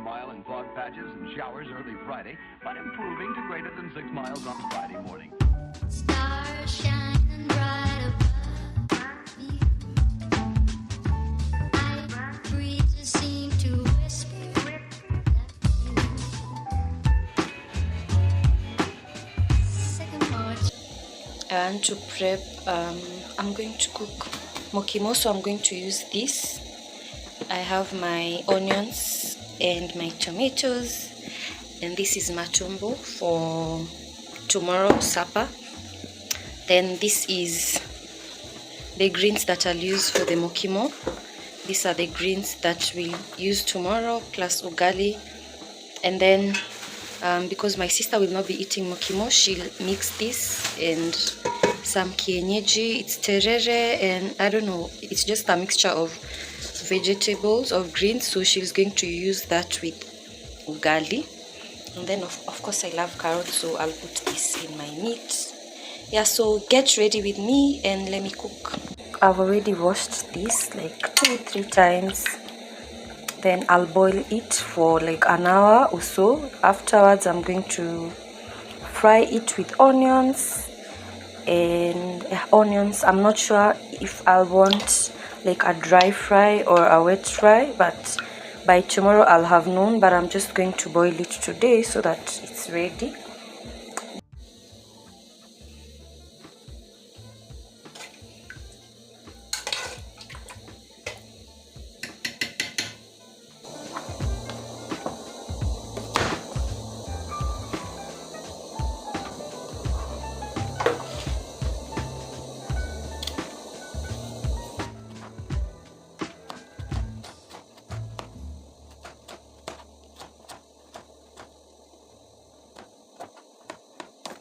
mile in fog patches and showers early Friday, but improving to greater than 6 miles on Friday morning. Stars shining bright above me. Breezes seem to whisper second heart. And to prep, I'm going to cook mokimo, so I'm going to use this. I have my onions and my tomatoes, and this is matumbo for tomorrow's supper. Then this is the greens that I'll use for the mokimo. These are the greens that we'll use tomorrow, plus ugali. And then because my sister will not be eating mokimo, she'll mix this and some kienyeji. It's terere and I don't know, it's just a mixture of vegetables, of greens, so she's going to use that with ugali. And then of course I love carrots, so I'll put this in my meat. Yeah, so get ready with me and let me cook. I've already washed this like 2-3 times. Then I'll boil it for like an hour or so. Afterwards I'm going to fry it with onions. And onions, I'm not sure if I'll want like a dry fry or a wet fry, but by tomorrow I'll have known. But I'm just going to boil it today so that it's ready.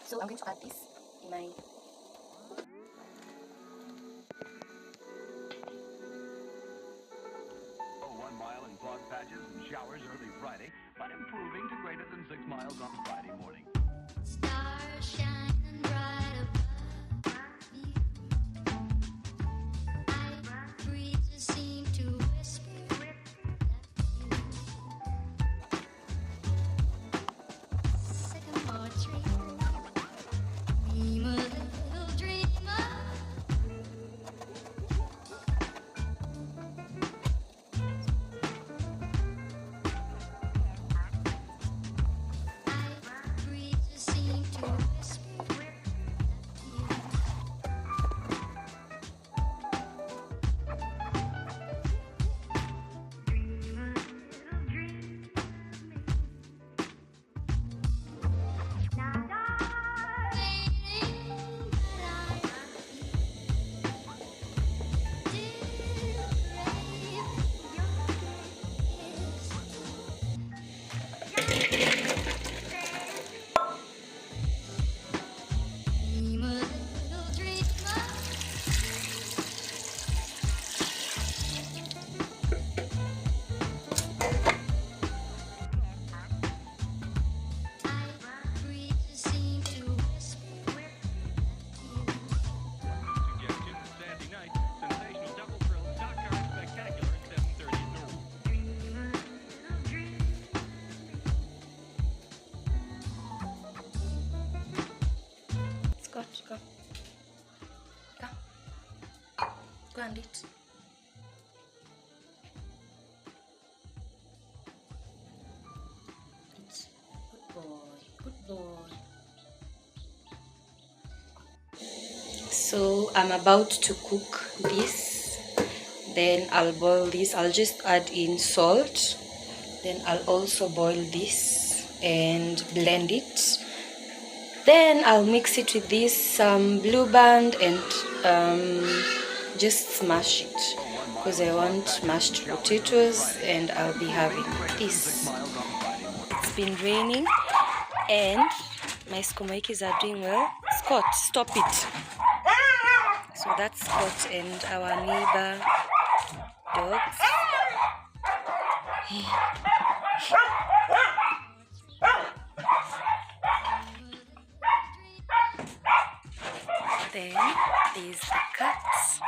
So I'm going to add this in my One mile in fog patches and showers early Friday, but improving to greater than 6 miles on Friday morning. Stars shining bright above me. Breezes seem to whisper second heart's dream. Dream a little dreamer. Breezes seem to whisper. Suggestion, Saturday night, sensational double thrill stock car spectacular at 7:30 at Norwood. Scott, go. Go and eat. Eat. Good boy. Good boy. So I'm about to cook this. Then I'll boil this. I'll just add in salt. Then I'll also boil this and blend it. Then I'll mix it with this Blue Band and just smash it because I want mashed potatoes and I'll be having this. It's been raining and my skomaikis are doing well. Scott, stop it. So that's Scott and our neighbor dogs. Then there's the cats.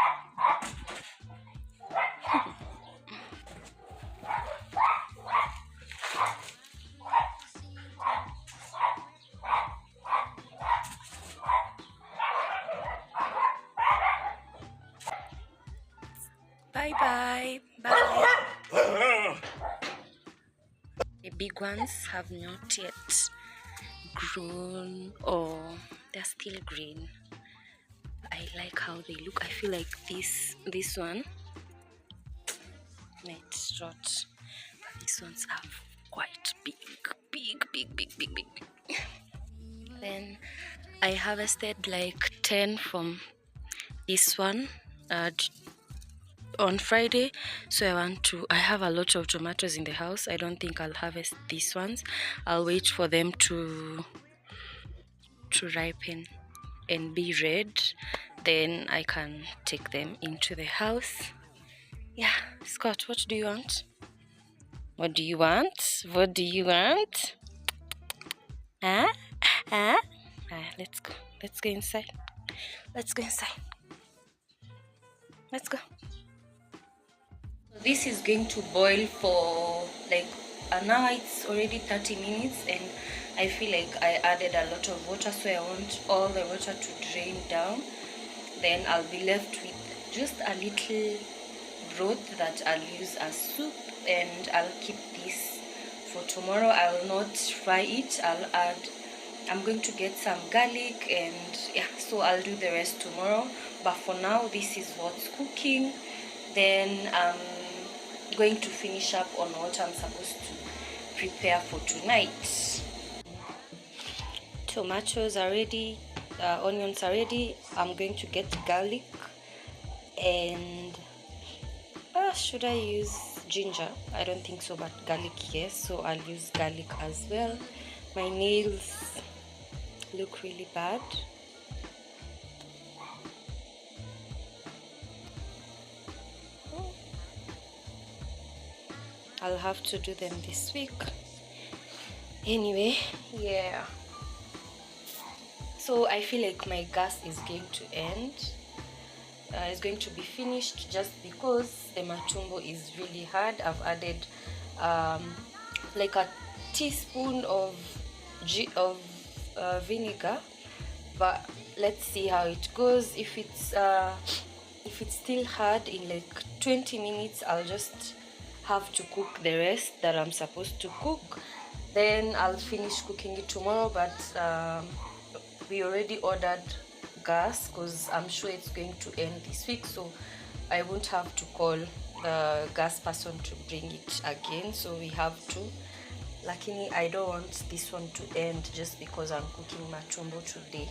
Bye. Bye. The big ones have not yet grown, or they're still green. I like how they look. I feel like this one might rot, but these ones are quite big. Then I harvested like 10 from this one on Friday, so I have a lot of tomatoes in the house. I don't think I'll harvest these ones. I'll wait for them to ripen and be red, then I can take them into the house. Yeah, Scott, what do you want? Huh? Let's go inside. Let's go. This is going to boil for like an hour. It's already 30 minutes and I feel like I added a lot of water, so I want all the water to drain down. Then I'll be left with just a little broth that I'll use as soup, and I'll keep this for tomorrow. I will not fry it. I'm going to get some garlic, and yeah, so I'll do the rest tomorrow. But for now, this is what's cooking. Then I'm going to finish up on what I'm supposed to prepare for tonight. Tomatoes are ready, onions are ready. I'm going to get garlic, and should I use ginger? I don't think so, but garlic yes, so I'll use garlic as well. My nails look really bad. I'll have to do them this week. Anyway, yeah. So I feel like my gas is going to end. It's going to be finished just because the matumbo is really hard. I've added like a teaspoon of vinegar, but let's see how it goes. If it's still hard, in like 20 minutes I'll just have to cook the rest that I'm supposed to cook. Then I'll finish cooking it tomorrow, but we already ordered gas because I'm sure it's going to end this week, so I won't have to call the gas person to bring it again, so we have to. Luckily, I don't want this one to end just because I'm cooking matumbo today.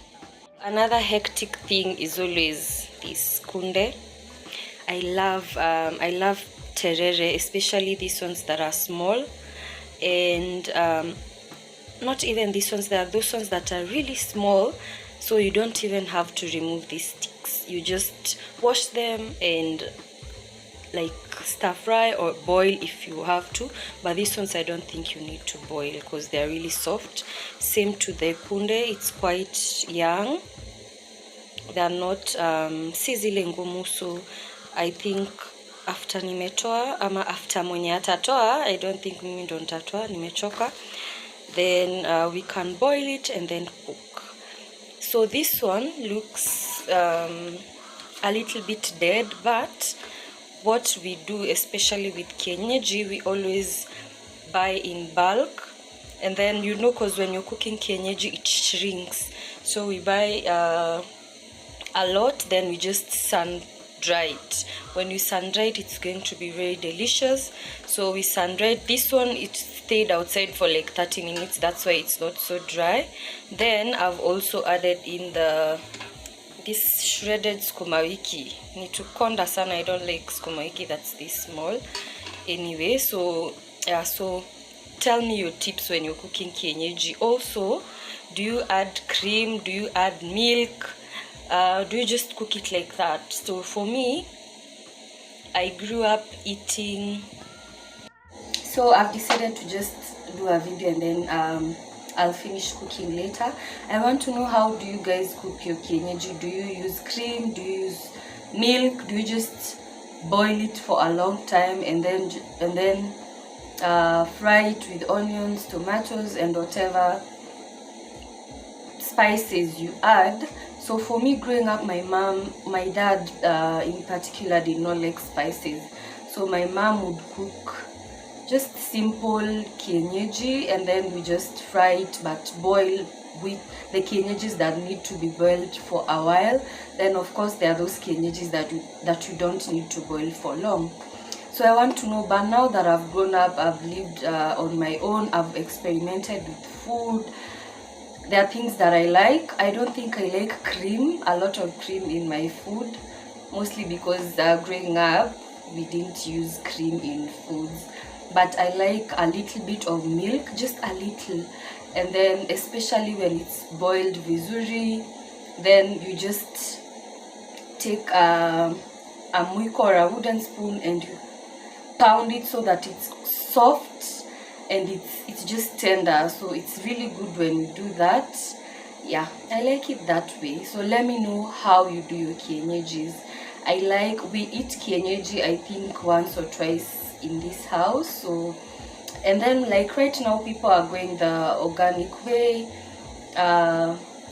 Another hectic thing is always this kunde. I love terere, especially these ones that are small, and not even these ones. There are those ones that are really small, so you don't even have to remove these sticks. You just wash them and like stir fry or boil if you have to, but these ones I don't think you need to boil because they're really soft. Same to the kunde, it's quite young, they're not sizile ngumu, so I think after nimetoa ama after mwenye atatoa, I don't think mimi ndo nitatoa, nimechoka, then we can boil it and then cook. So this one looks a little bit dead, but what we do, especially with kienyeji, we always buy in bulk, and then because when you're cooking kienyeji it shrinks, so we buy a lot, then we just sun dry it. When you sun dry it, it's going to be very delicious. So we sun dried this one, it stayed outside for like 30 minutes, that's why it's not so dry. Then I've also added in this shredded sukuma wiki. Nitukonda sana, I don't like sukuma wiki that's this small. Anyway, so yeah, so tell me your tips when you're cooking kienyeji. Also, do you add cream? Do you add milk? Do you just cook it like that? So for me, I grew up eating, so I've decided to just do a video and then I'll finish cooking later. I want to know, how do you guys cook your kienyeji? Do you use cream? Do you use milk? Do you just boil it for a long time and then fry it with onions, tomatoes, and whatever spices you add? So for me growing up, my dad in particular did not like spices. So my mom would cook just simple kienyeji, and then we just fry it but boil with the kienyeji that need to be boiled for a while. Then of course there are those kienyeji that you don't need to boil for long. So I want to know, but now that I've grown up, I've lived on my own, I've experimented with food, there are things that I like. I don't think I like cream, a lot of cream in my food, mostly because growing up we didn't use cream in foods. But I like a little bit of milk, just a little, and then especially when it's boiled vizuri, then you just take a mwiko or a wooden spoon and you pound it so that it's soft and it's just tender. So it's really good when you do that. Yeah, I like it that way. So let me know how you do your kienyeji. We eat kienyeji I think once or twice in this house. So, and then like right now people are going the organic way,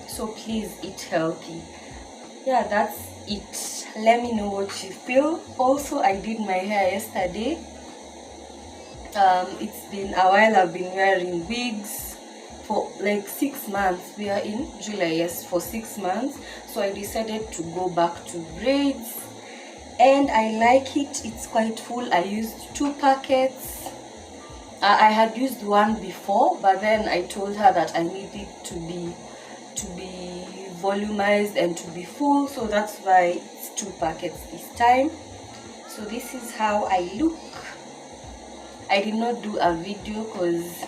so please eat healthy. Yeah, that's it. Let me know what you feel. Also, I did my hair yesterday. It's been a while. I've been wearing wigs for like 6 months. We are in July, yes, for 6 months. So I decided to go back to braids, and I like it. It's quite full. I used 2 packets. I had used one before, but then I told her that I need it to be volumized and to be full, so that's why it's 2 packets this time. So this is how I look. I did not do a video because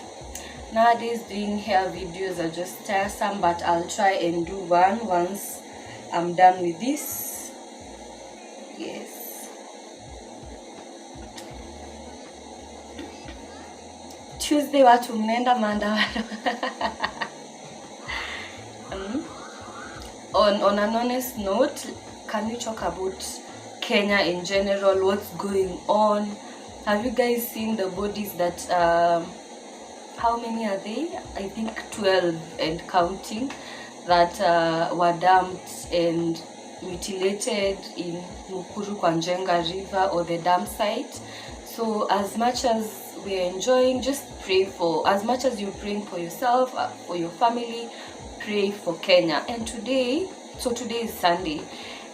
nowadays doing hair videos are just tiresome, but I'll try and do one once I'm done with this. Yes. Tuesday watu mnaenda maandamano. On an honest note, can we talk about Kenya in general? What's going on? Have you guys seen the bodies that how many are they? I think 12 and counting, that were dumped and mutilated in Mukuru Kwanjenga River or the dam site. So as much as we're enjoying, just pray for, as much as you're praying for yourself, for your family, pray for Kenya. And today is Sunday,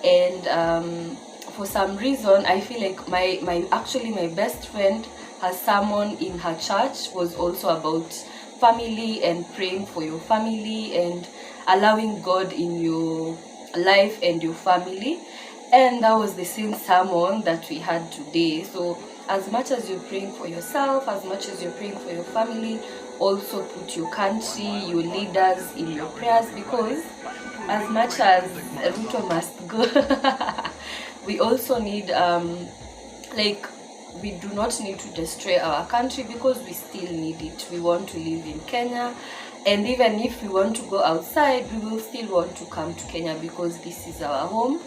and for some reason I feel like my best friend, her sermon in her church was also about family and praying for your family and allowing God in your life and your family, and that was the same sermon that we had today. So as much as you're praying for yourself, as much as you're praying for your family, also put your country, your leaders in your prayers, because as much as Ruto must go, we also need we do not need to destroy our country, because we still need it. We want to live in Kenya, and even if we want to go outside, we will still want to come to Kenya, because this is our home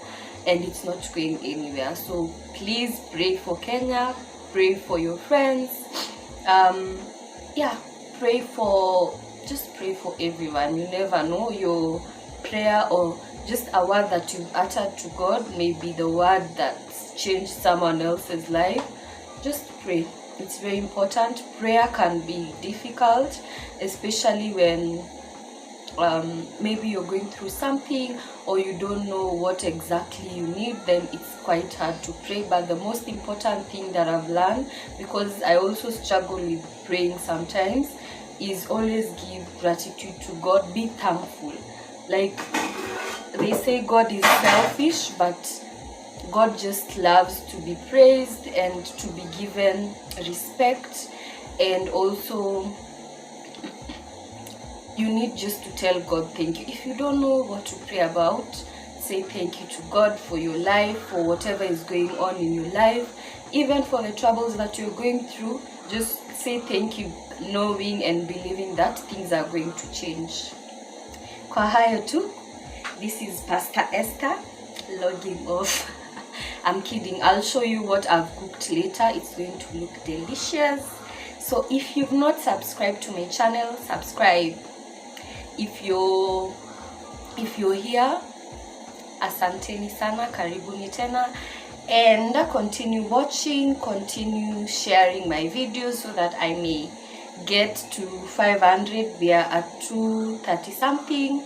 and it's not going anywhere. So please pray for Kenya, pray for your friends, yeah, pray for everyone. You never know, your prayer or just a word that you've uttered to God may be the word that's changed someone else's life. Just pray. It's very important. Prayer can be difficult, especially when maybe you're going through something or you don't know what exactly you need. Then it's quite hard to pray. But the most important thing that I've learned, because I also struggle with praying sometimes, is always give gratitude to God. Be thankful. Like they say, God is selfish, but God just loves to be praised and to be given respect. And also you need just to tell God thank you. If you don't know what to pray about, say thank you to God for your life, for whatever is going on in your life, even for the troubles that you're going through. Just say thank you, knowing and believing that things are going to change. Kwa hayo tu, this is Pastor Esther logging off. I'm kidding. I'll show you what I've cooked later. It's going to look delicious. So if you've not subscribed to my channel, subscribe. If you're here, Asanteni sana, karibuni tena, and continue watching, continue sharing my videos so that I may get to 500. We are at 230 something.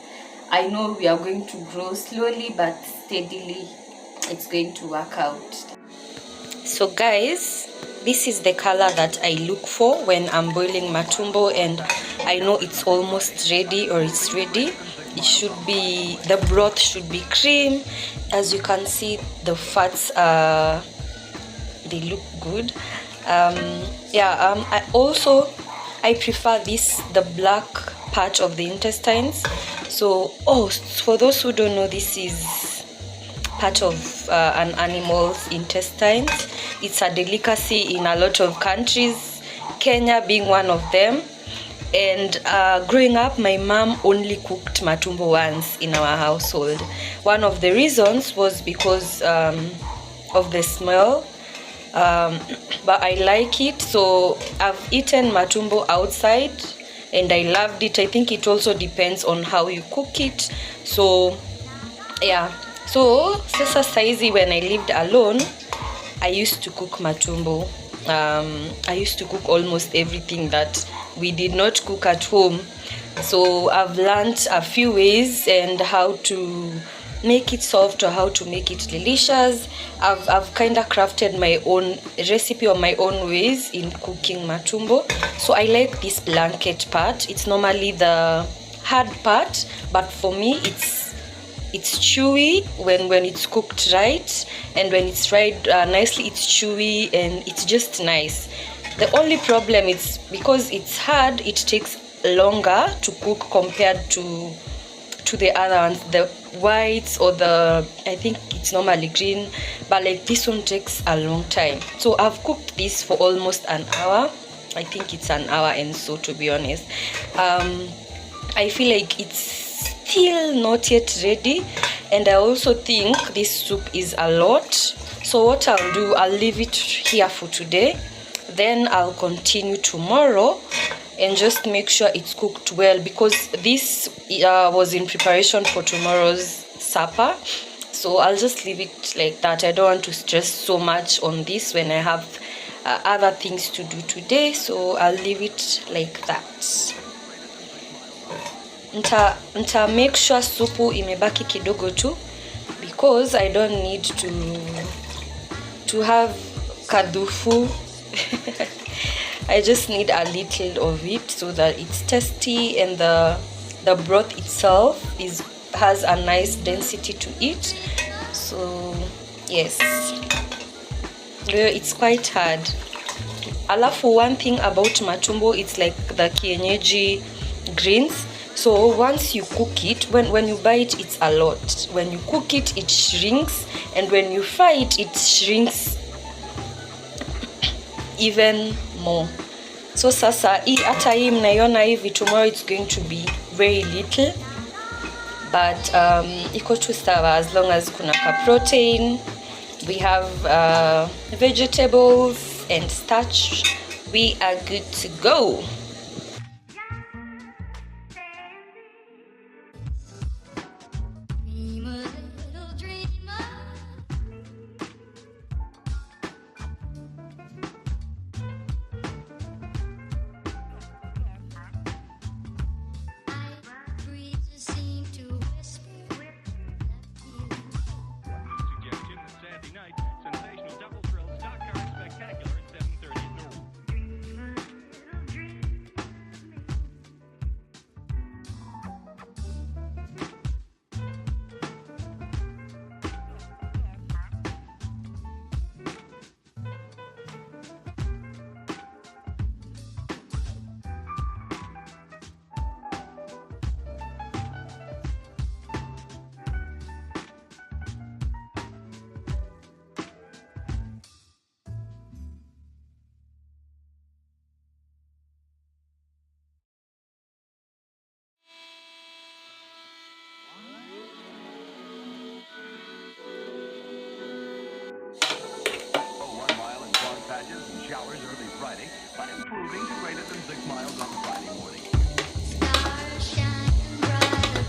I know we are going to grow slowly but steadily. It's going to work out. So guys, this is the color that I look for when I'm boiling matumbo, and I know it's almost ready, or it's ready. It should be, the broth should be cream. As you can see, the fats are, they look good. I prefer this, the black part of the intestines. So for those who don't know, this is part of an animal's intestines. It's a delicacy in a lot of countries, Kenya being one of them. And growing up, my mom only cooked matumbo once in our household. One of the reasons was because of the smell, but I like it. So I've eaten matumbo outside and I loved it. I think it also depends on how you cook it. So yeah, so sasa saizi when I lived alone, I used to cook matumbo. I used to cook almost everything that we did not cook at home. So I've learned a few ways and how to make it soft or how to make it delicious. I've kind of crafted my own recipe or my own ways in cooking matumbo. So I like this blanket part. It's normally the hard part, but for me it's chewy when it's cooked right, and when it's fried nicely, it's chewy and it's just nice. The only problem is because it's hard, it takes longer to cook compared to the other ones, the whites or the, I think it's normally green, but like this one takes a long time. So I've cooked this for almost an hour. I think it's an hour and so, to be honest. I feel like it's still not yet ready, and I also think this soup is a lot. So what I'll do, I'll leave it here for today, then I'll continue tomorrow and just make sure it's cooked well, because this was in preparation for tomorrow's supper. So I'll just leave it like that. I don't want to stress so much on this when I have other things to do today, so I'll leave it like that. Nta make sure supu imebaki kidogo tu, because I don't need to have kadufu. I just need a little of it so that it's tasty, and the broth itself has a nice density to it. So yes, it's quite hard. Alafu, one thing about matumbo, it's like the kienyeji greens. So once you cook it, when you buy it, it's a lot. When you cook it, it shrinks, and when you fry it, it shrinks even more. So sasa hata hii mnaiona hivi, tomorrow it's going to be very little, but iko tu sawa as long as kuna ka protein. We have vegetables and starch. We are good to go. Dream a little dreamer. Breezes seem to whisper. Suggestion this Saturday night, sensational double thrill stock car spectacular at 7:30 at Norwood. Showers early Friday, but improving to greater than 6 miles on Friday morning. Stars shine bright.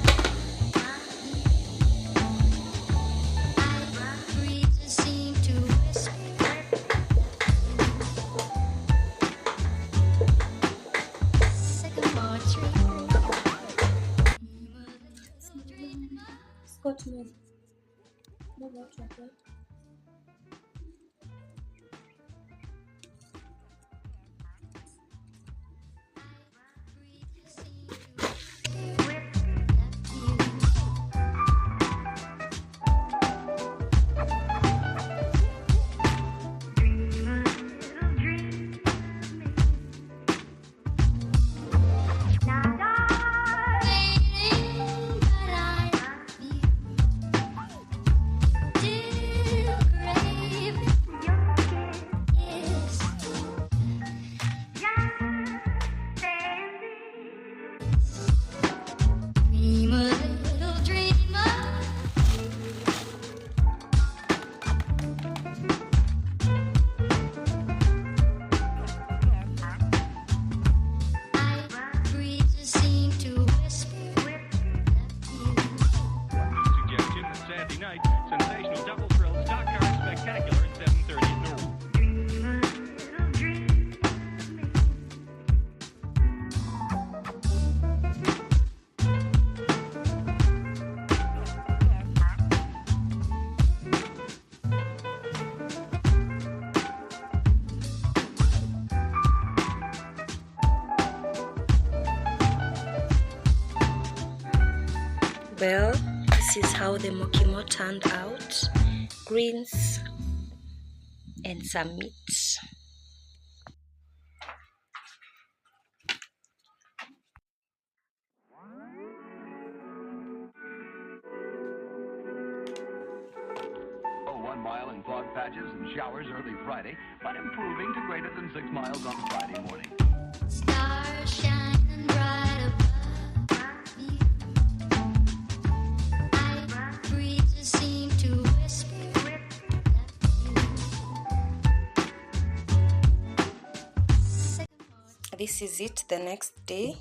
this is how the mokimo turned out. Greens and some meat. Oh, 1 mile in fog patches and showers early Friday, but improving to greater than 6 miles on Friday morning. Stars shining bright above me. Night breezes seem to whisper This is it the next day.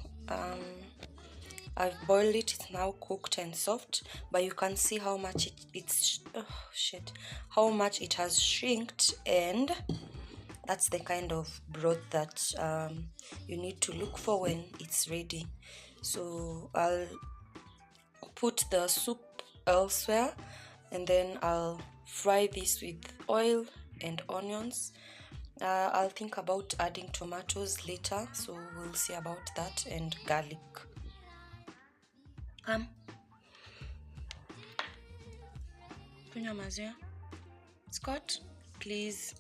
I've boiled it. It's now cooked and soft, but you can see how much how much it has shrinked, and that's the kind of broth that you need to look for when it's ready. So I'll put the soup elsewhere, and then I'll fry this with oil and onions. I'll think about adding tomatoes later, so we'll see about that, and garlic. Kunywa maziwa. Scott, please.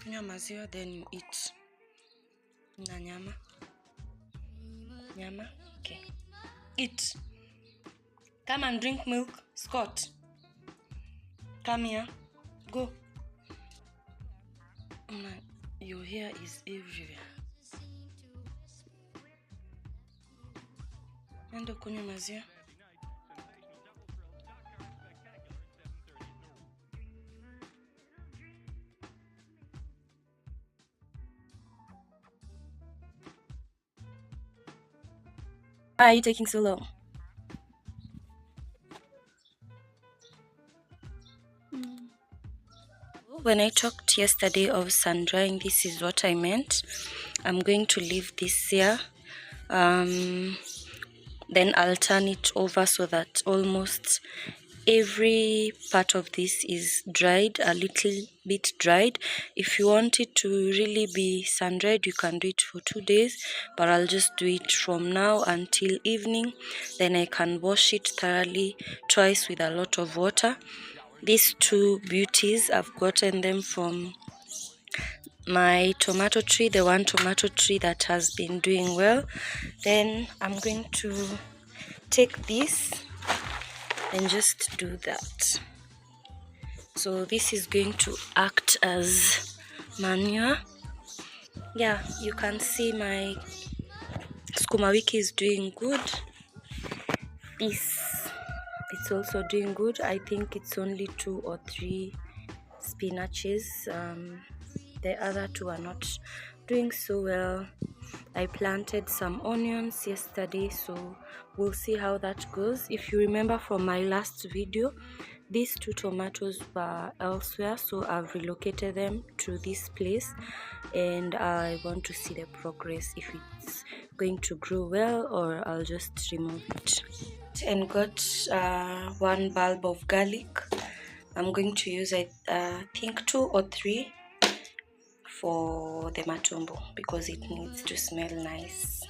Kunywa maziwa, then you eat. Na nyama. Nyama? Okay. Eat. Come and drink milk. Scott. Come here. Go. Your hair is everywhere. Endo kunywa maziwa. Why are you taking so long? When I talked yesterday of sun drying, this is what I meant. I'm going to leave this here. Then I'll turn it over so that almost every part of this is dried, a little bit dried. If you want it to really be sun dried, you can do it for 2 days, but I'll just do it from now until evening. Then I can wash it thoroughly twice with a lot of water. These two beauties, I've gotten them from my tomato tree, the one tomato tree that has been doing well. Then I'm going to take this and just do that. So this is going to act as manure. Yeah, you can see my sukuma wiki is doing good. This, it's also doing good. I think it's only 2 or 3 spinaches. The other 2 are not doing so well. I planted some onions yesterday, so we'll see how that goes. If you remember from my last video, these 2 tomatoes were elsewhere, so I've relocated them to this place, and I want to see the progress, if it's going to grow well or I'll just remove it. And got 1 bulb of garlic. I'm going to use I think 2 or 3 for the matumbo because it needs to smell nice.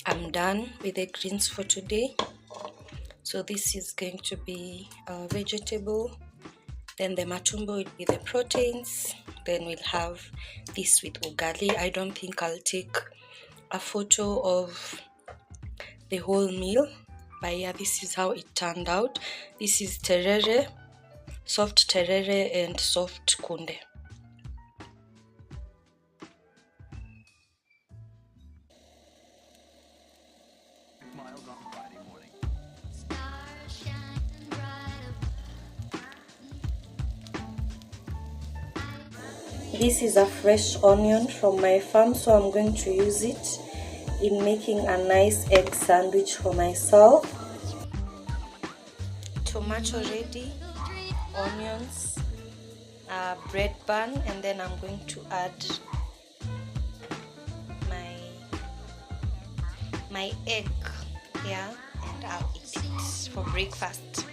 I'm done with the greens for today. So this is going to be vegetable, then the matumbo will be the proteins, then we'll have this with ugali. I don't think I'll take a photo of the whole meal, but yeah, this is how it turned out. This is terere, soft terere and soft kunde. This is a fresh onion from my farm, so I'm going to use it in making a nice egg sandwich for myself. Tomato ready, onions, bread bun, and then I'm going to add my my egg here and I'll eat it for breakfast.